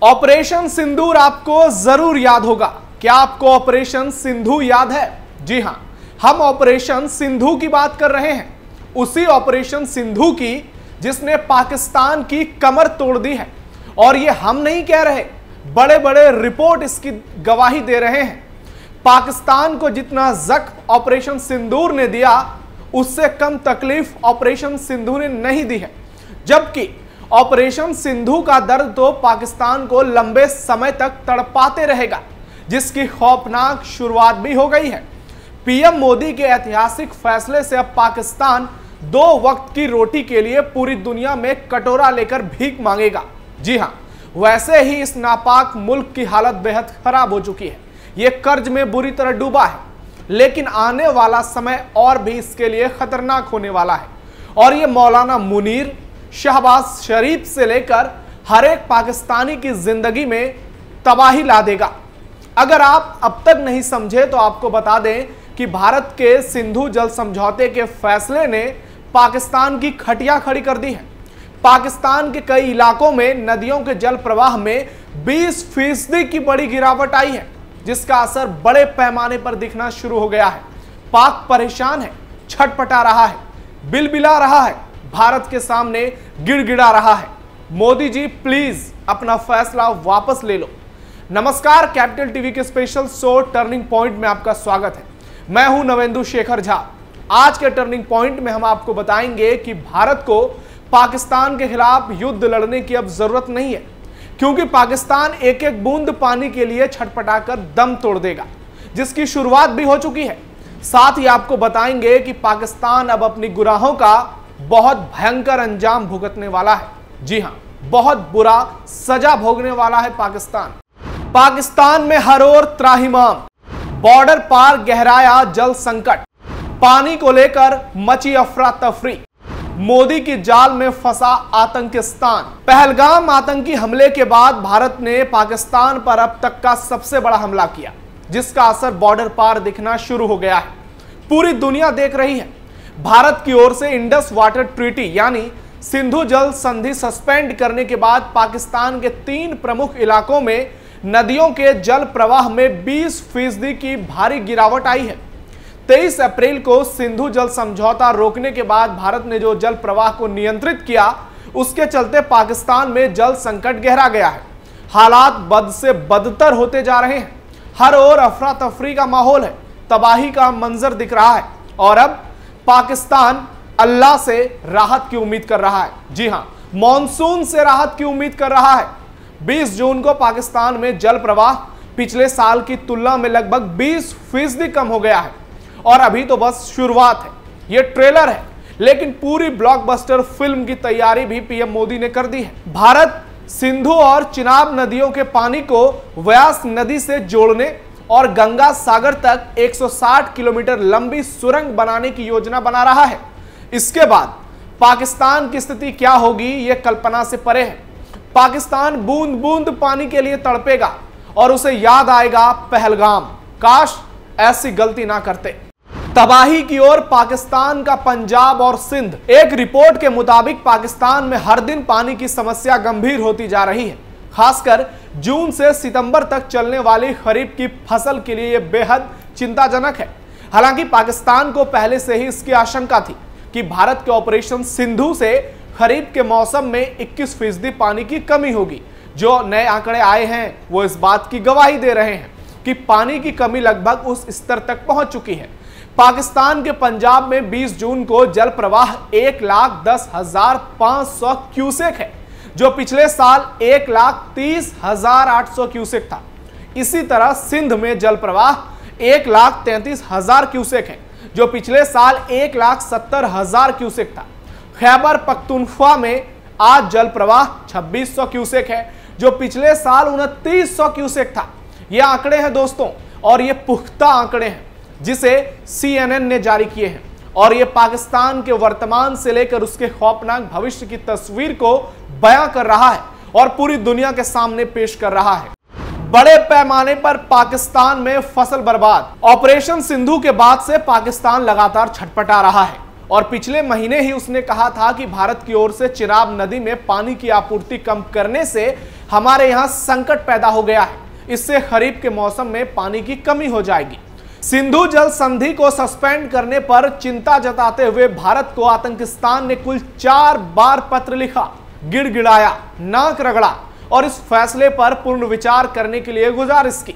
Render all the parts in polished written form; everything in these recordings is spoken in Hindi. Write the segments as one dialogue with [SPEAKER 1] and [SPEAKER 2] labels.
[SPEAKER 1] ऑपरेशन सिंदूर आपको जरूर याद होगा। क्या आपको ऑपरेशन सिंधु याद है? जी हां, हम ऑपरेशन सिंधु की बात कर रहे हैं। उसी ऑपरेशन सिंधु की जिसने पाकिस्तान की कमर तोड़ दी है। और ये हम नहीं कह रहे, बड़े बड़े रिपोर्ट इसकी गवाही दे रहे हैं। पाकिस्तान को जितना जख्म ऑपरेशन सिंदूर ने दिया, उससे कम तकलीफ ऑपरेशन सिंधु ने नहीं दी है। जबकि ऑपरेशन सिंधु का दर्द तो पाकिस्तान को लंबे समय तक तड़पाते रहेगा, जिसकी खौफनाक शुरुआत भी हो गई है। पीएम मोदी के ऐतिहासिक फैसले से अब पाकिस्तान 2 वक्त की रोटी के लिए पूरी दुनिया में कटोरा लेकर भीख मांगेगा। जी हां, वैसे ही इस नापाक मुल्क की हालत बेहद खराब हो चुकी है। ये कर्ज में बुरी तरह डूबा है, लेकिन आने वाला समय और भी इसके लिए खतरनाक होने वाला है। और ये मौलाना मुनीर, शहबाज शरीफ से लेकर हर एक पाकिस्तानी की जिंदगी में तबाही ला देगा। अगर आप अब तक नहीं समझे तो आपको बता दें कि भारत के सिंधु जल समझौते के फैसले ने पाकिस्तान की खटिया खड़ी कर दी है। पाकिस्तान के कई इलाकों में नदियों के जल प्रवाह में 20% की बड़ी गिरावट आई है, जिसका असर बड़े पैमाने पर दिखना शुरू हो गया है। पाक परेशान है, छटपटा रहा है, बिलबिला रहा है, भारत के सामने गिड़गिड़ा रहा है। मोदी जी प्लीज अपना फैसला वापस ले लो। नमस्कार, कैपिटल टीवी के स्पेशल शो टर्निंग पॉइंट में आपका स्वागत है। मैं हूं नवेंदु शेखर झा। आज के टर्निंग पॉइंट में हम आपको बताएंगे कि भारत को पाकिस्तान के खिलाफ युद्ध लड़ने की अब जरूरत नहीं है, क्योंकि पाकिस्तान एक एक बूंद पानी के लिए छटपटाकर दम तोड़ देगा, जिसकी शुरुआत भी हो चुकी है। साथ ही आपको बताएंगे कि पाकिस्तान अब अपनी गुनाहों का बहुत भयंकर अंजाम भुगतने वाला है। जी हां, बहुत बुरा सजा भोगने वाला है पाकिस्तान। पाकिस्तान में हर ओर त्राहिमाम, बॉर्डर पार गहराया जल संकट, पानी को लेकर मची अफरा तफरी, मोदी की जाल में फंसा आतंकिस्तान। पहलगाम आतंकी हमले के बाद भारत ने पाकिस्तान पर अब तक का सबसे बड़ा हमला किया, जिसका असर बॉर्डर पार दिखना शुरू हो गया है। पूरी दुनिया देख रही है। भारत की ओर से इंडस वाटर ट्रीटी यानी सिंधु जल संधि सस्पेंड करने के बाद पाकिस्तान के 3 प्रमुख इलाकों में नदियों के जल प्रवाह में 20% की भारी गिरावट आई है। 23 अप्रैल को सिंधु जल समझौता रोकने के बाद भारत ने जो जल प्रवाह को नियंत्रित किया, उसके चलते पाकिस्तान में जल संकट गहरा गया है। हालात बद से बदतर होते जा रहे हैं। हर ओर अफरा तफरी का माहौल है, तबाही का मंजर दिख रहा है। और अब पाकिस्तान अल्लाह से राहत की उम्मीद कर रहा है। जी हां, मॉनसून से राहत की उम्मीद कर रहा है। 20 जून को पाकिस्तान में जल प्रवाह पिछले साल की तुलना में लगभग 20% कम हो गया है। और अभी तो बस शुरुआत है, यह ट्रेलर है, लेकिन पूरी ब्लॉकबस्टर फिल्म की तैयारी भी पीएम मोदी ने कर दी है। भारत सिंधु और चिनाब नदियों के पानी को व्यास नदी से जोड़ने और गंगा सागर तक 160 किलोमीटर लंबी सुरंग बनाने की योजना बना रहा है। इसके बाद पाकिस्तान की स्थिति क्या होगी, यह कल्पना से परे है। पाकिस्तान बूंद बूंद पानी के लिए तड़पेगा और उसे याद आएगा पहलगाम। काश ऐसी गलती ना करते। तबाही की ओर पाकिस्तान का पंजाब और सिंध। एक रिपोर्ट के मुताबिक पाकिस्तान में हर दिन पानी की समस्या गंभीर होती जा रही है। खासकर जून से सितंबर तक चलने वाली खरीफ की फसल के लिए यह बेहद चिंताजनक है। हालांकि पाकिस्तान को पहले से ही इसकी आशंका थी कि भारत के ऑपरेशन सिंधु से खरीफ के मौसम में 21% पानी की कमी होगी। जो नए आंकड़े आए हैं वो इस बात की गवाही दे रहे हैं कि पानी की कमी लगभग उस स्तर तक पहुंच चुकी है। पाकिस्तान के पंजाब में 20 जून को जल प्रवाह 1,10,500 क्यूसेक है, जो पिछले साल 1,30,800 क्यूसेक था। इसी तरह सिंध में जल प्रवाह 1,33,000 क्यूसेक है, जो पिछले साल 1,70,000 क्यूसेक था। खैबर पख्तूनख्वा में आज जल प्रवाह 2,600 क्यूसेक है, जो पिछले साल 2,900 क्यूसेक था। ये आंकड़े हैं दोस्तों, और ये पुख्ता आंकड़े हैं जिसे CNN ने जारी किए हैं। और ये पाकिस्तान के वर्तमान से लेकर उसके खौफनाक भविष्य की तस्वीर को बयां कर रहा है और पूरी दुनिया के सामने पेश कर रहा है। बड़े पैमाने पर पाकिस्तान में फसल बर्बाद। ऑपरेशन सिंधु के बाद से पाकिस्तान लगातार छटपटा रहा है और पिछले महीने ही उसने कहा था कि भारत की ओर से चिनाब नदी में पानी की आपूर्ति कम करने से हमारे यहां संकट पैदा हो गया है। इससे खरीफ के मौसम में पानी की कमी हो जाएगी। सिंधु जल संधि को सस्पेंड करने पर चिंता जताते हुए भारत को आतंकिस्तान ने कुल 4 बार पत्र लिखा, गिड़गिड़ाया, नाक रगड़ा और इस फैसले पर पुनर्विचार करने के लिए गुजारिश की।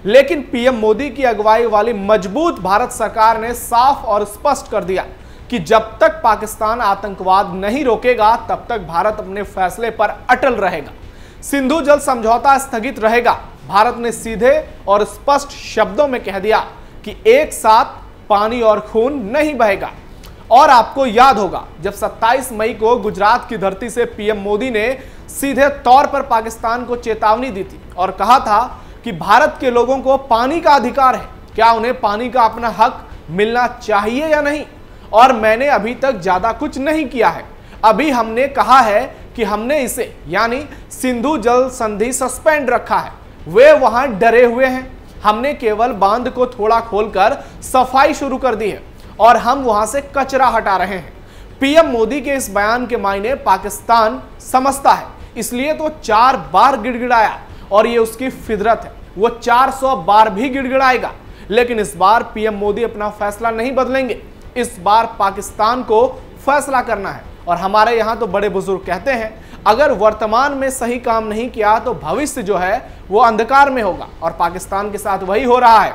[SPEAKER 1] लेकिन पीएम मोदी की अगुवाई वाली मजबूत भारत सरकार ने साफ और स्पष्ट कर दिया कि जब तक पाकिस्तान आतंकवाद नहीं रोकेगा तब तक भारत अपने फैसले पर अटल रहेगा। सिंधु जल समझौता स्थगित रहेगा। भारत ने सीधे और स्पष्ट शब्दों में कह दिया कि एक साथ पानी और खून नहीं बहेगा। और आपको याद होगा जब 27 मई को गुजरात की धरती से पीएम मोदी ने सीधे तौर पर पाकिस्तान को चेतावनी दी थी और कहा था कि भारत के लोगों को पानी का अधिकार है, क्या उन्हें पानी का अपना हक मिलना चाहिए या नहीं। और मैंने अभी तक ज्यादा कुछ नहीं किया है। अभी हमने कहा है कि हमने इसे यानी सिंधु जल संधि सस्पेंड रखा है। वे वहां डरे हुए हैं। हमने केवल बांध को थोड़ा खोलकर सफाई शुरू कर दी है और हम वहां से कचरा हटा रहे हैं। पीएम मोदी के इस बयान के मायने पाकिस्तान समझता है, इसलिए तो 4 बार गिड़गिड़ाया और ये उसकी फितरत है। वो 400 बार भी गिड़गिड़ाएगा। लेकिन इस बार पीएम मोदी अपना फैसला नहीं बदलेंगे। इस बार पाकिस्तान को फैसला करना है। और हमारे यहां तो बड़े बुजुर्ग कहते हैं, अगर वर्तमान में सही काम नहीं किया तो भविष्य जो है वो अंधकार में होगा। और पाकिस्तान के साथ वही हो रहा है।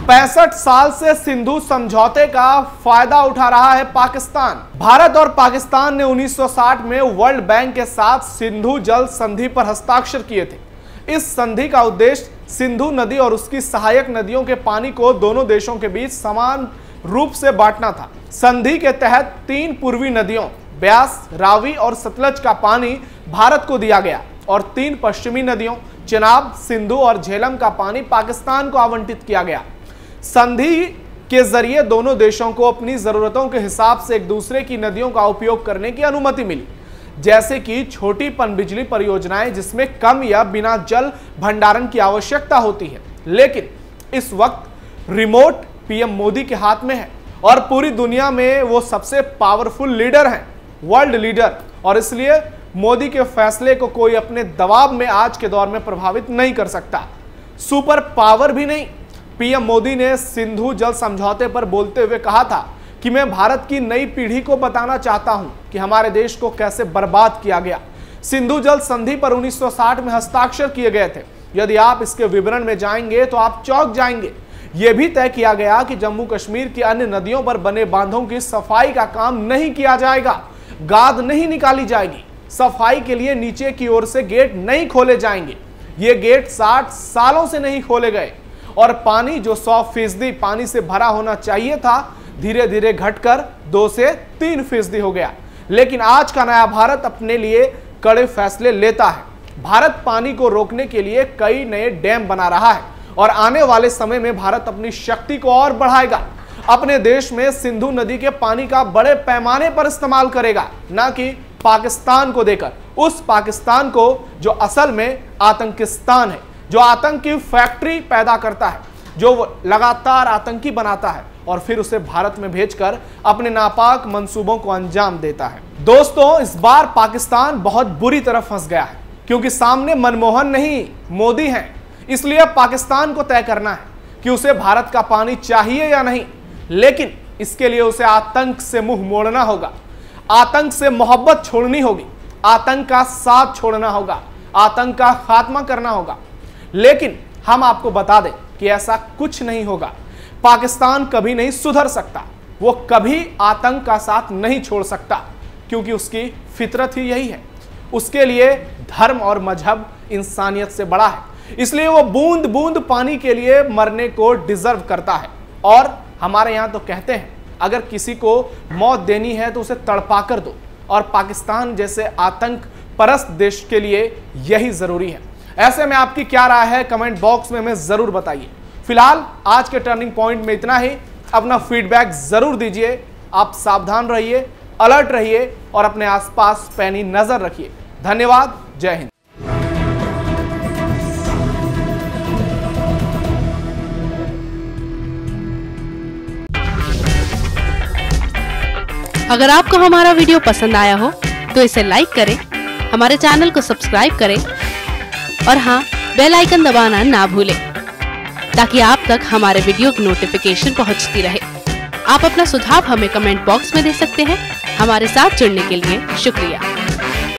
[SPEAKER 1] 65 साल से सिंधु समझौते का फायदा उठा रहा है पाकिस्तान। भारत और पाकिस्तान ने 1960 में वर्ल्ड बैंक के साथ सिंधु जल संधि पर हस्ताक्षर किए थे। इस संधि का उद्देश्य सिंधु नदी और उसकी सहायक नदियों के पानी को दोनों देशों के बीच समान रूप से बांटना था। संधि के तहत 3 पूर्वी नदियों ब्यास, रावी और सतलज का पानी भारत को दिया गया और 3 पश्चिमी नदियों चिनाब, सिंधु और झेलम का पानी पाकिस्तान को आवंटित किया गया। संधि के जरिए दोनों देशों को अपनी जरूरतों के हिसाब से एक दूसरे की नदियों का उपयोग करने की अनुमति मिली, जैसे कि छोटी पनबिजली परियोजनाएं जिसमें कम या बिना जल भंडारण की आवश्यकता होती है। लेकिन इस वक्त रिमोट पीएम मोदी के हाथ में है और पूरी दुनिया में वो सबसे पावरफुल लीडर हैं, वर्ल्ड लीडर। और इसलिए मोदी के फैसले को कोई अपने दबाव में आज के दौर में प्रभावित नहीं कर सकता, सुपर पावर भी नहीं। पीएम मोदी ने सिंधु जल समझौते पर बोलते हुए कहा था कि मैं भारत की नई पीढ़ी को बताना चाहता हूं कि हमारे देश को कैसे बर्बाद किया गया। सिंधु जल संधि पर 1960 में हस्ताक्षर किए गए थे। यदि आप इसके विवरण में जाएंगे तो आप चौंक जाएंगे। यह भी तय किया गया कि जम्मू कश्मीर की अन्य नदियों पर बने बांधों की सफाई का काम नहीं किया जाएगा, गाद नहीं निकाली जाएगी, सफाई के लिए नीचे की ओर से गेट नहीं खोले जाएंगे। ये गेट 60 सालों से नहीं खोले गए और पानी जो 100% पानी से भरा होना चाहिए था धीरे धीरे घटकर 2 से 3% हो गया। लेकिन आज का नया भारत अपने लिए कड़े फैसले लेता है। भारत पानी को रोकने के लिए कई नए डैम बना रहा है और आने वाले समय में भारत अपनी शक्ति को और बढ़ाएगा। अपने देश में सिंधु नदी के पानी का बड़े पैमाने पर इस्तेमाल करेगा, ना कि पाकिस्तान को देकर, उस पाकिस्तान को जो असल में आतंकिस्तान है, जो आतंक की फैक्ट्री पैदा करता है, जो लगातार आतंकी बनाता है और फिर उसे भारत में भेजकर अपने नापाक मंसूबों को अंजाम देता है। दोस्तों, इस बार पाकिस्तान बहुत बुरी तरह फंस गया है क्योंकि सामने मनमोहन नहीं मोदी हैं। इसलिए पाकिस्तान को तय करना है कि उसे भारत का पानी चाहिए या नहीं। लेकिन इसके लिए उसे आतंक से मुंह मोड़ना होगा, आतंक से मोहब्बत छोड़नी होगी, आतंक का साथ छोड़ना होगा, आतंक का खात्मा करना होगा। लेकिन हम आपको बता दें कि ऐसा कुछ नहीं होगा। पाकिस्तान कभी नहीं सुधर सकता, वो कभी आतंक का साथ नहीं छोड़ सकता क्योंकि उसकी फितरत ही यही है। उसके लिए धर्म और मजहब इंसानियत से बड़ा है। इसलिए वो बूंद बूंद पानी के लिए मरने को डिजर्व करता है। और हमारे यहां तो कहते हैं अगर किसी को मौत देनी है तो उसे तड़पा कर दो, और पाकिस्तान जैसे आतंक परस्त देश के लिए यही जरूरी है। ऐसे में आपकी क्या राय है कमेंट बॉक्स में हमें जरूर बताइए। फिलहाल आज के टर्निंग पॉइंट में इतना ही। अपना फीडबैक जरूर दीजिए। आप सावधान रहिए, अलर्ट रहिए और अपने आसपास पैनी नजर रखिए। धन्यवाद। जय हिंद।
[SPEAKER 2] अगर आपको हमारा वीडियो पसंद आया हो तो इसे लाइक करें, हमारे चैनल को सब्सक्राइब करें और हाँ, बेल आइकन दबाना ना भूलें ताकि आप तक हमारे वीडियो की नोटिफिकेशन पहुंचती रहे। आप अपना सुझाव हमें कमेंट बॉक्स में दे सकते हैं। हमारे साथ जुड़ने के लिए शुक्रिया।